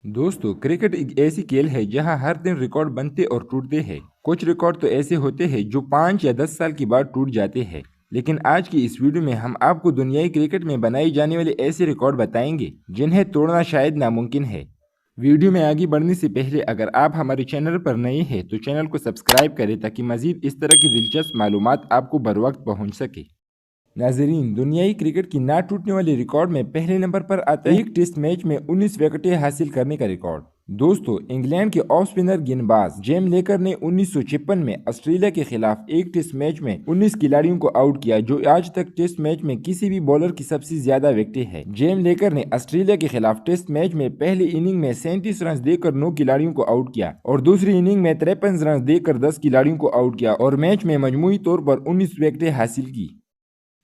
दोस्तों, क्रिकेट एक ऐसी खेल है जहां हर दिन रिकॉर्ड बनते और टूटते हैं। कुछ रिकॉर्ड तो ऐसे होते हैं जो 5 या 10 साल के बाद टूट जाते हैं। लेकिन आज की इस वीडियो में हम आपको दुनियाई क्रिकेट में बनाई जाने वाले ऐसे रिकॉर्ड बताएंगे जिन्हें तोड़ना शायद नामुमकिन है। वीडियो में आगे बढ़ने से पहले अगर आप हमारे चैनल पर नए हैं तो चैनल को सब्सक्राइब करें ताकि मजीद इस तरह की दिलचस्प मालूमात आपको बर वक्त पहुँच सके। नाजरीन, दुनियाई क्रिकेट की ना टूटने वाले रिकॉर्ड में पहले नंबर पर आता है एक टेस्ट मैच में 19 विकेटें हासिल करने का रिकॉर्ड। दोस्तों, इंग्लैंड के ऑफ स्पिनर गेंदबाज जेम लेकर ने 1956 में ऑस्ट्रेलिया के खिलाफ एक टेस्ट मैच में 19 खिलाड़ियों को आउट किया, जो आज तक टेस्ट मैच में किसी भी बॉलर की सबसे ज्यादा विकेटें है। जेम लेकर ने ऑस्ट्रेलिया के खिलाफ टेस्ट मैच में पहली इनिंग में 37 रन देकर 9 खिलाड़ियों को आउट किया और दूसरी इनिंग में 53 रन देकर 10 खिलाड़ियों को आउट किया और मैच में मजमूई तौर पर 19 विकेटें हासिल की।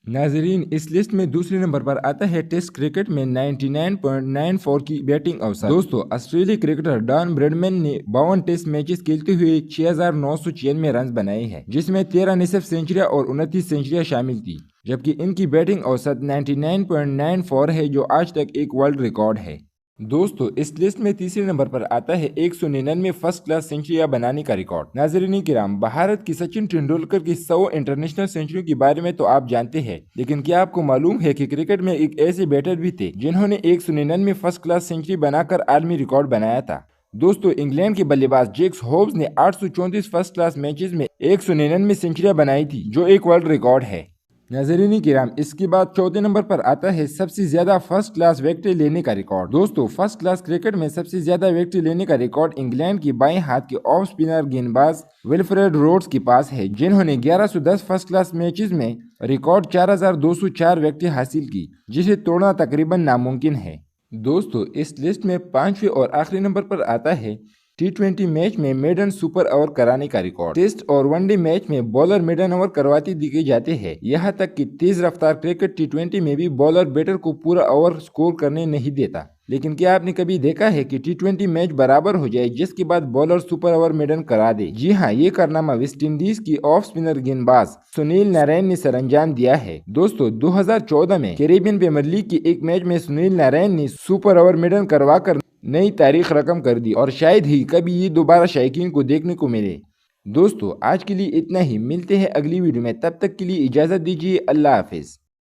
नाजरीन, इस लिस्ट में दूसरे नंबर पर आता है टेस्ट क्रिकेट में 99.94 की बैटिंग औसत। दोस्तों, ऑस्ट्रेलियाई क्रिकेटर डॉन ब्रैडमैन ने 52 टेस्ट मैचेस खेलते हुए 6,996 रन बनाए हैं, जिसमें 13 निसफ सेंचुरियां और 29 सेंचुरियां शामिल थी, जबकि इनकी बैटिंग औसत 99.94 है, जो आज तक एक वर्ल्ड रिकॉर्ड है। दोस्तों, इस लिस्ट में तीसरे नंबर पर आता है 199 फर्स्ट क्लास सेंचुरियां बनाने का रिकॉर्ड। नाजरीन किराम, भारत की सचिन तेंदुलकर की 100 इंटरनेशनल सेंचुरी के बारे में तो आप जानते हैं, लेकिन क्या आपको मालूम है कि क्रिकेट में एक ऐसे बैटर भी थे जिन्होंने 199 फर्स्ट क्लास सेंचुरी बनाकर आलमी रिकॉर्ड बनाया था। दोस्तों, इंग्लैंड के बल्लेबाज जेक्स होब्स ने 834 फर्स्ट क्लास मैचेस में 199 सेंचुरियां बनाई थी, जो एक वर्ल्ड रिकॉर्ड है। नाज़रीन किराम, इसके बाद चौथे नंबर पर आता है सबसे ज्यादा फर्स्ट क्लास विकेट लेने का रिकॉर्ड। दोस्तों, फर्स्ट क्लास क्रिकेट में सबसे ज्यादा विकेट लेने का रिकॉर्ड इंग्लैंड के बाएं हाथ के ऑफ स्पिनर गेंदबाज विल्फ्रेड रोड्स के पास है, जिन्होंने 1110 फर्स्ट क्लास मैचेस में रिकॉर्ड 4204 विकेट हासिल की, जिसे तोड़ना तकरीबन नामुमकिन है। दोस्तों, इस लिस्ट में पांचवें और आखिरी नंबर पर आता है T20 मैच में मेडन सुपर ओवर कराने का रिकॉर्ड। टेस्ट और वनडे मैच में बॉलर मेडन ओवर करवाते दिखे जाते हैं। यहाँ तक कि तेज रफ्तार क्रिकेट T20 में भी बॉलर बैटर को पूरा ओवर स्कोर करने नहीं देता। लेकिन क्या आपने कभी देखा है कि T20 मैच बराबर हो जाए जिसके बाद बॉलर सुपर ओवर मेडन करा दे? जी हाँ, ये कारनामा वेस्ट इंडीज की ऑफ स्पिनर गेंदबाज सुनील नारायण ने सरअंजाम दिया है। दोस्तों, 2014 में कैरेबियन प्रीमियर लीग के एक मैच में सुनील नारायण ने सुपर ओवर मेडन करवाकर नई तारीख रकम कर दी और शायद ही कभी ये दोबारा शायकीन को देखने को मिले। दोस्तों, आज के लिए इतना ही। मिलते हैं अगली वीडियो में, तब तक के लिए इजाजत दीजिए। अल्लाह हाफिज।